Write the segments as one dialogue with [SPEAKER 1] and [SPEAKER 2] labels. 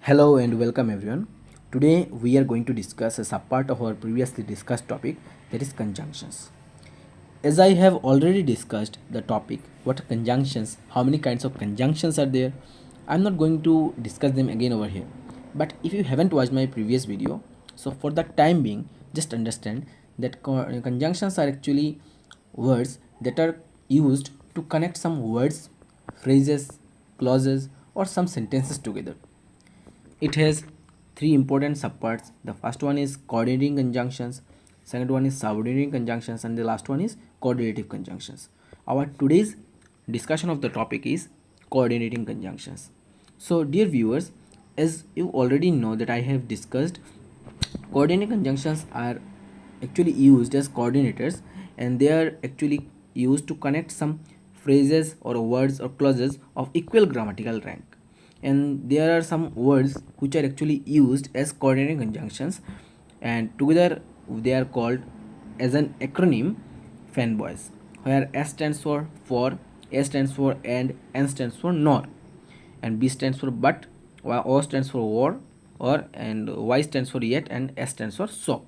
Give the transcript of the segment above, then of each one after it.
[SPEAKER 1] Hello and welcome everyone. Today we are going to discuss a subpart of our previously discussed topic, that is conjunctions. As I have already discussed the topic, what are conjunctions, how many kinds of conjunctions are there, I'm not going to discuss them again over here. But if you haven't watched my previous video, so for the time being, just understand that conjunctions are actually words that are used to connect some words, phrases, clauses, or some sentences together. It has three important subparts. The first one is coordinating conjunctions, second one is subordinating conjunctions, and the last one is coordinative conjunctions. Our today's discussion of the topic is coordinating conjunctions. So, dear viewers, as you already know that I have discussed, coordinating conjunctions are actually used as coordinators, and they are actually used to connect some phrases or words or clauses of equal grammatical rank. And there are some words which are actually used as coordinating conjunctions, and together they are called as an acronym fanboys, where S stands for, A stands for and, N stands for nor, and B stands for but, O stands for or, and Y stands for yet, and S stands for so.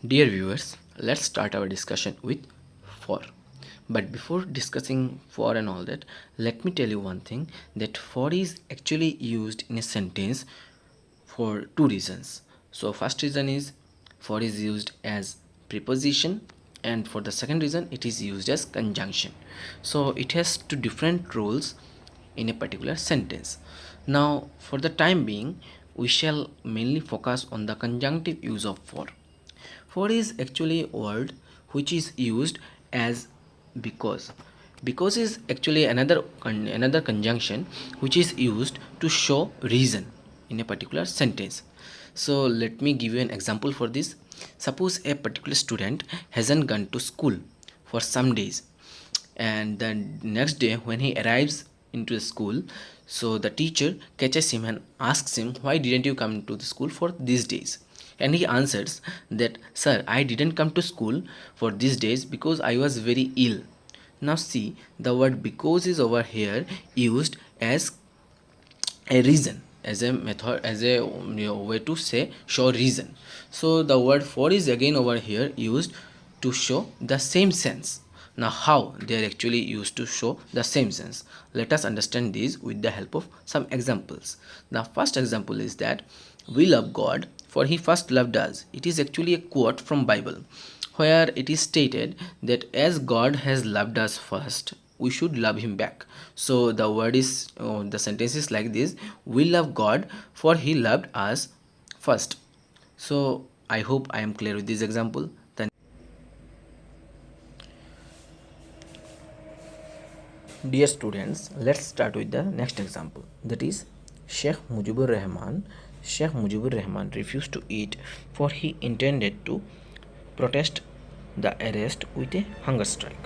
[SPEAKER 1] Dear viewers, let's start our discussion with for. But before discussing for and all that, let me tell you one thing, that for is actually used in a sentence for two reasons. So first reason is for is used as preposition, and for the second reason it is used as conjunction. So it has two different roles in a particular sentence. Now for the time being, we shall mainly focus on the conjunctive use of for. For is actually a word which is used as because. Because is actually another conjunction which is used to show reason in a particular sentence. So let me give you an example for this. Suppose a particular student hasn't gone to school for some days, and the next day when he arrives into the school, so the teacher catches him and asks him, why didn't you come to the school for these days? And he answers that, sir, I didn't come to school for these days because I was very ill. Now see, the word because is over here used as a reason, as a method, as a way to say show reason. So the word for is again over here used to show the same sense. Now how they are actually used to show the same sense, let us understand these with the help of some examples. The first example is that we love God for he first loved us. It is actually a quote from Bible, where it is stated that as God has loved us first, we should love him back. So the word is the sentence is like this: we love God for he loved us first. So I hope I am clear with this example. Then, dear students, let's start with the next example, that is Sheikh Mujibur Rahman. Sheikh Mujibur Rahman refused to eat for he intended to protest the arrest with a hunger strike.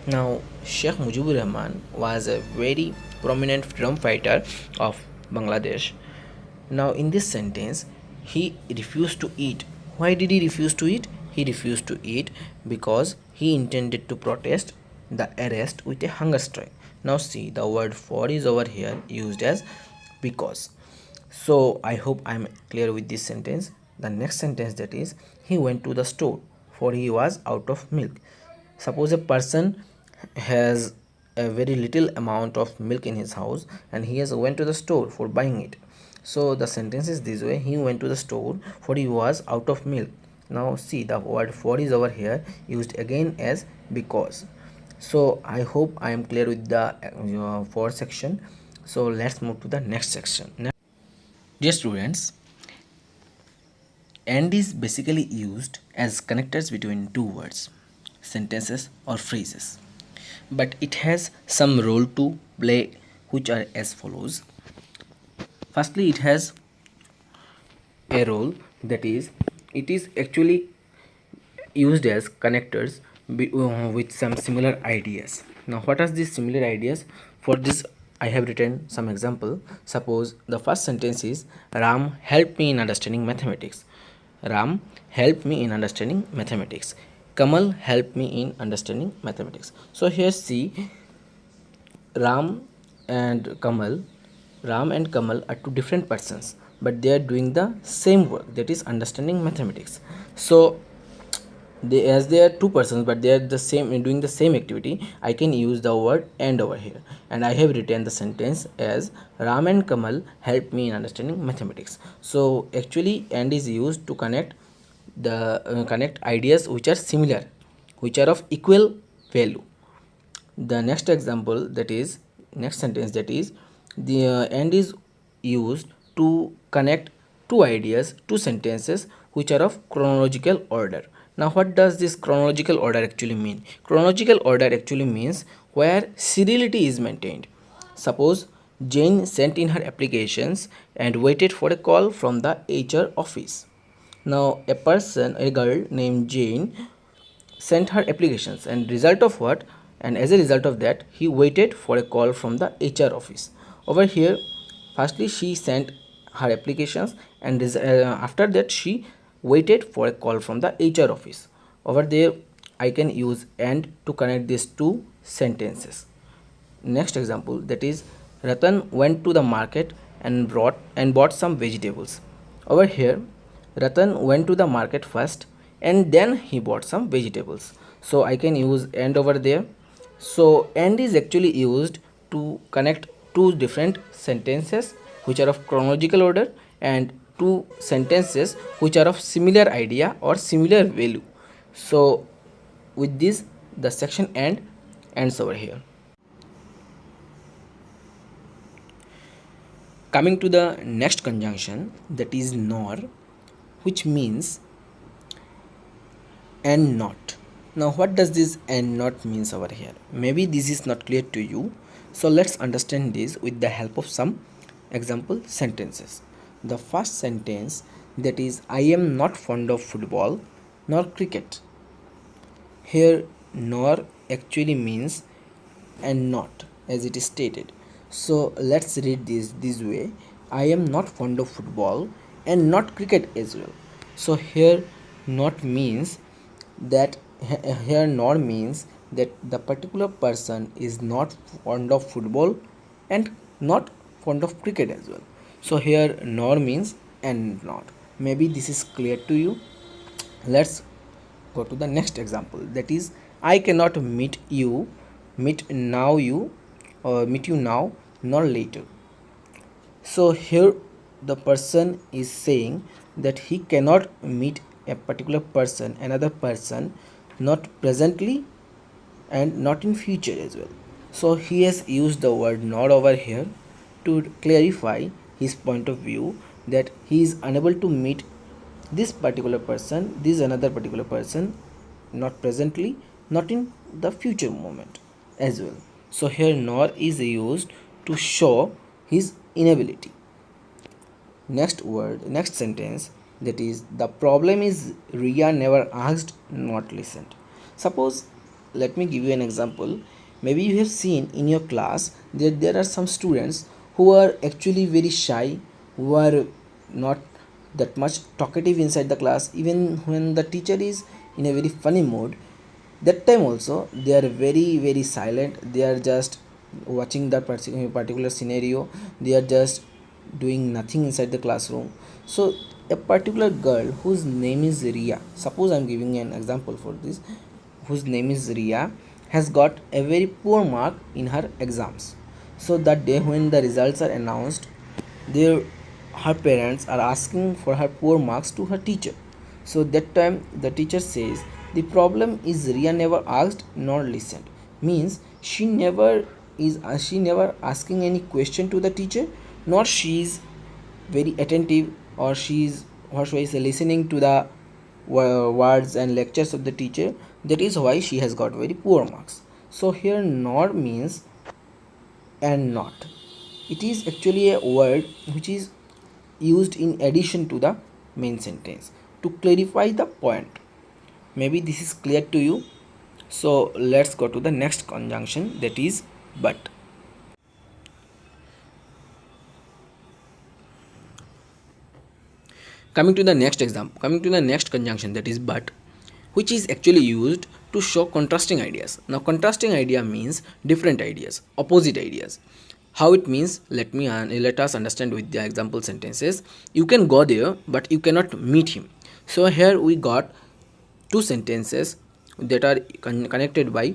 [SPEAKER 1] Now, Sheikh Mujibur Rahman was a very prominent freedom fighter of Bangladesh. Now, in this sentence, he refused to eat. Why did he refuse to eat? He refused to eat because he intended to protest the arrest with a hunger strike. Now, see, the word for is over here used as because. So I hope I am clear with this sentence. The next sentence, that is, he went to the store for he was out of milk. Suppose a person has a very little amount of milk in his house and he has went to the store for buying it. So the sentence is this way: he went to the store for he was out of milk. Now see, the word for is over here used again as because. So I hope I am clear with the for section. So let's move to the next section. Dear students, and is basically used as connectors between two words, sentences, or phrases. But it has some role to play, which are as follows. Firstly, it has a role, that is, it is actually used as connectors with some similar ideas. Now, what are these similar ideas? For this, I have written some example. Suppose the first sentence is Ram helped me in understanding mathematics. Ram helped me in understanding mathematics. Kamal helped me in understanding mathematics. So here see, Ram and Kamal, Ram and Kamal are two different persons, but they are doing the same work, that is understanding mathematics. So as they are two persons but they are the same doing the same activity, I can use the word and over here, and I have written the sentence as Ram and Kamal helped me in understanding mathematics. So actually and is used to connect the connect ideas which are similar, which are of equal value. The next example, that is next sentence, that is the and is used to connect two ideas, two sentences which are of chronological order. Now what does this chronological order actually mean? Chronological order actually means where seriality is maintained. Suppose Jane sent in her applications and waited for a call from the HR office. Now a girl named Jane sent her applications, and result of what, and as a result of that he waited for a call from the HR office. Over here, firstly she sent her applications, and after that she waited for a call from the HR office. Over there I can use and to connect these two sentences. Next example, that is Ratan went to the market and bought some vegetables. Over here, Ratan went to the market first and then he bought some vegetables. So I can use and over there. So and is actually used to connect two different sentences which are of chronological order and two sentences which are of similar idea or similar value. So with this the section and ends over here. Coming to the next conjunction, that is nor, which means and not. Now what does this and not means over here? Maybe this is not clear to you, so let's understand this with the help of some example sentences. The first sentence, that is I am not fond of football nor cricket. Here nor actually means and not, as it is stated. So let's read this way. I am not fond of football and not cricket as well. So here not means that here nor means that the particular person is not fond of football and not fond of cricket as well. So here nor means and not. Maybe this is clear to you. Let's go to the next example, that is I cannot meet you now nor later. So here the person is saying that he cannot meet a particular person, another person, not presently and not in future as well. So he has used the word not over here to clarify his point of view, that he is unable to meet this particular person, this another particular person, not presently, not in the future moment as well. So here nor is used to show his inability. Next sentence, that is the problem is Ria never asked, not listened. Suppose, let me give you an example. Maybe you have seen in your class that there are some students who are actually very shy, who are not that much talkative inside the class. Even when the teacher is in a very funny mood, that time also they are very silent. They are just watching that particular scenario. They are just doing nothing inside the classroom. So a particular girl whose name is Ria, suppose I'm giving an example for this, whose name is Ria, has got a very poor mark in her exams. So that day when the results are announced, their her parents are asking for her poor marks to her teacher. So that time the teacher says the problem is Ria never asked nor listened. Means she never asking any question to the teacher, nor she is very attentive, or she is, or she is listening to the words and lectures of the teacher. That is why she has got very poor marks. So here nor means and not. It is actually a word which is used in addition to the main sentence to clarify the point. Maybe this is clear to you. So let's go to the next conjunction, that is but. Coming to the next conjunction, that is but, which is actually used to show contrasting ideas. Now contrasting idea means different ideas, opposite ideas. How it means, let us understand with the example sentences. You can go there but you cannot meet him. So here we got two sentences that are connected by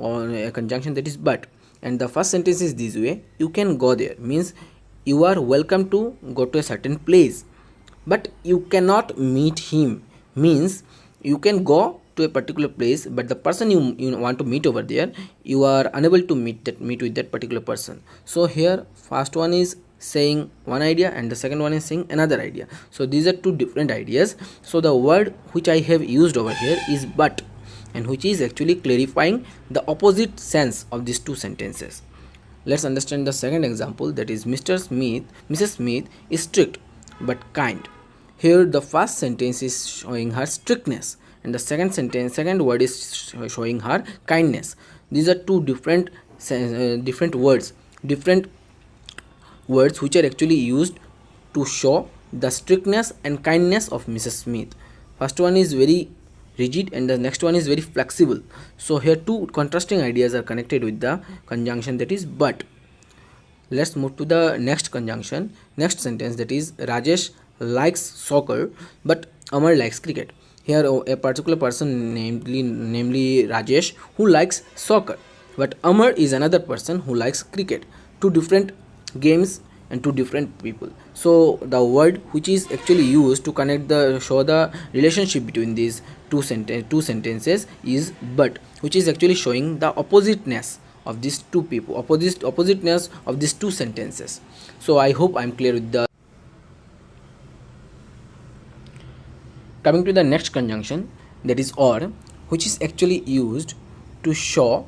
[SPEAKER 1] on a conjunction that is but, and the first sentence is this way: you can go there means you are welcome to go to a certain place, but you cannot meet him means you can go to a particular place, but the person you want to meet over there, you are unable to meet with that particular person. So here first one is saying one idea and the second one is saying another idea. So these are two different ideas. So the word which I have used over here is but, and which is actually clarifying the opposite sense of these two sentences. Let's understand the second example, that is Mrs. Smith is strict but kind. Here the first sentence is showing her strictness and the second word is showing her kindness. These are two different words which are actually used to show the strictness and kindness of Mrs. Smith. First one is very rigid and the next one is very flexible. So here two contrasting ideas are connected with the conjunction that is but. Let's move to the next conjunction, next sentence, that is Rajesh likes soccer but Amar likes cricket. Here a particular person, namely Rajesh, who likes soccer, but Amar is another person who likes cricket. Two different games and two different people. So the word which is actually used to connect the show the relationship between these two sentences is but, which is actually showing the oppositeness of these two people, oppositeness of these two sentences. So I hope I'm clear with the. Coming to the next conjunction, that is or, which is actually used to show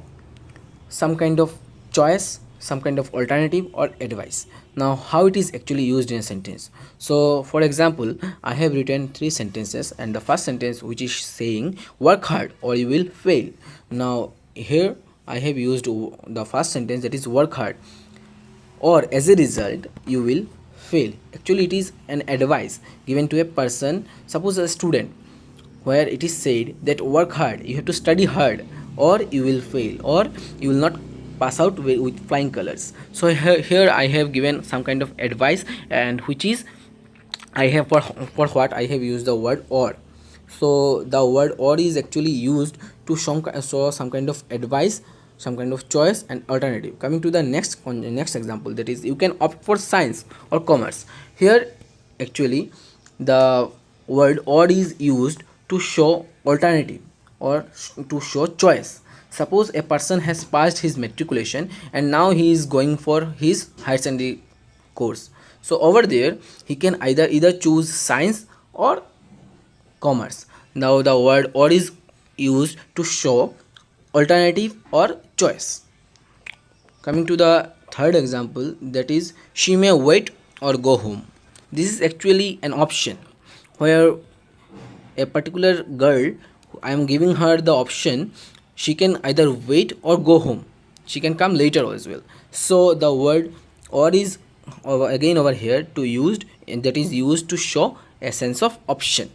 [SPEAKER 1] some kind of choice, some kind of alternative or advice. Now how it is actually used in a sentence. So for example, I have written three sentences, and the first sentence which is saying work hard or you will fail. Now here I have used the first sentence, that is work hard or as a result you will fail. Actually it is an advice given to a person, suppose a student, where it is said that work hard, you have to study hard or you will fail, or you will not pass out with flying colors. So here I have given some kind of advice, and which is I have for what I have used the word or. So the word or is actually used to show some kind of advice, some kind of choice and alternative. Coming to the next example, that is you can opt for science or commerce. Here actually the word or is used to show alternative or to show choice. Suppose a person has passed his matriculation and now he is going for his higher secondary course. So over there he can either choose science or commerce. Now the word or is used to show alternative or choice. Coming to the third example, that is she may wait or go home. This is actually an option where a particular girl, I am giving her the option, she can either wait or go home, she can come later as well. So the word or is again over here to used, and that is used to show a sense of option.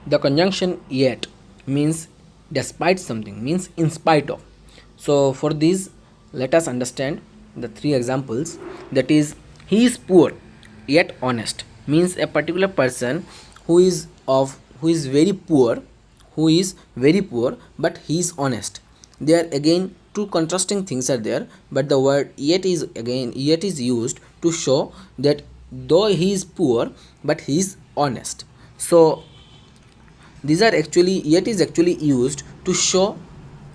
[SPEAKER 1] The conjunction yet means despite something, means in spite of. So for this let us understand the three examples, that is he is poor yet honest means a particular person who is very poor, but he is honest. There again two contrasting things are there, but the word yet is used to show that though he is poor but he is honest. So these are actually, yet is actually used to show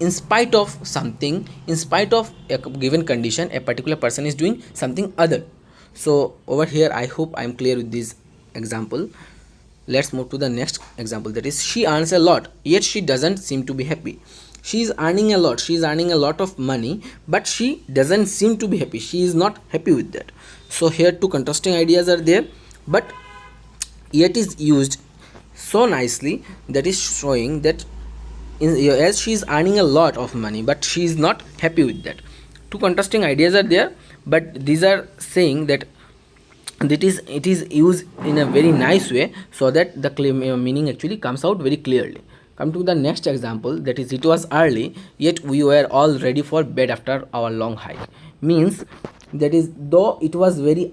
[SPEAKER 1] in spite of something, in spite of a given condition, a particular person is doing something other. So over here I hope I am clear with this example. Let's move to the next example, that is she earns a lot yet she doesn't seem to be happy. She is earning a lot, she is earning a lot of money, but she doesn't seem to be happy, she is not happy with that. So here two contrasting ideas are there, but yet is used so nicely, that is showing that as she is earning a lot of money but she is not happy with that. Two contrasting ideas are there, but these are saying that it is used in a very nice way, so that the meaning actually comes out very clearly. Come to the next example, that is, it was early, yet we were all ready for bed after our long hike. Means, that is, though it was very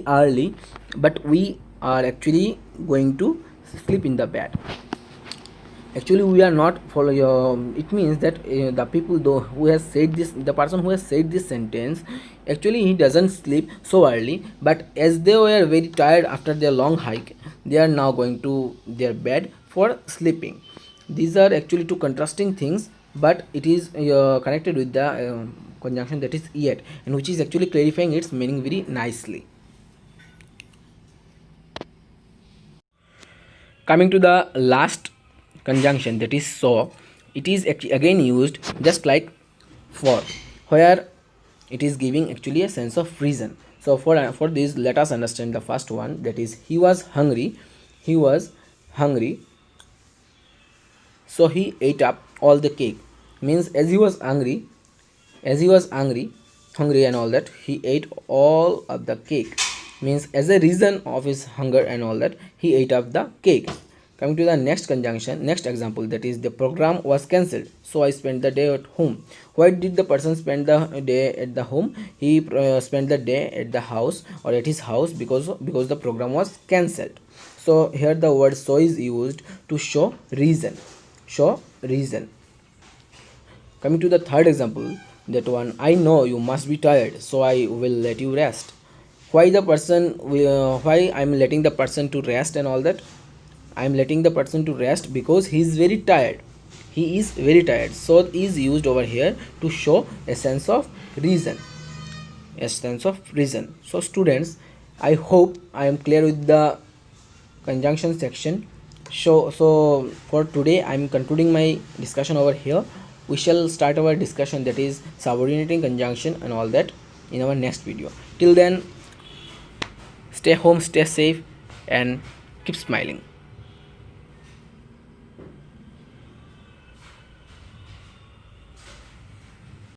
[SPEAKER 1] early, but we are actually going to sleep in the bed. Actually, we are not follow it means that the people though who has said this, the person who has said this sentence, actually he doesn't sleep so early, but as they were very tired after their long hike, they are now going to their bed for sleeping. These are actually two contrasting things, but it is connected with the conjunction, that is yet, and which is actually clarifying its meaning very nicely. Coming to the last conjunction, that is so, it is again used just like for, where it is giving actually a sense of reason. So for this, let us understand the first one, that is, he was hungry. He was hungry, so he ate up all the cake. Means, as he was hungry, hungry and all that, he ate all of the cake. Means, as a reason of his hunger and all that, he ate up the cake. Coming to the next conjunction, next example, that is, the program was cancelled, so I spent the day at home. Why did the person spend the day at the home? He spent the day at the house, or at his house, because the program was cancelled. So here the word so is used to show reason. Coming to the third example, that one, I know you must be tired, so I will let you rest. Why I'm letting the person to rest and all that? I'm letting the person to rest because he is very tired. He is very tired. So is used over here to show a sense of reason. So students, I hope I am clear with the conjunction section. So for today I'm concluding my discussion over here. We shall start our discussion, that is subordinating conjunction and all that, in our next video. Till then, stay home, stay safe, and keep smiling.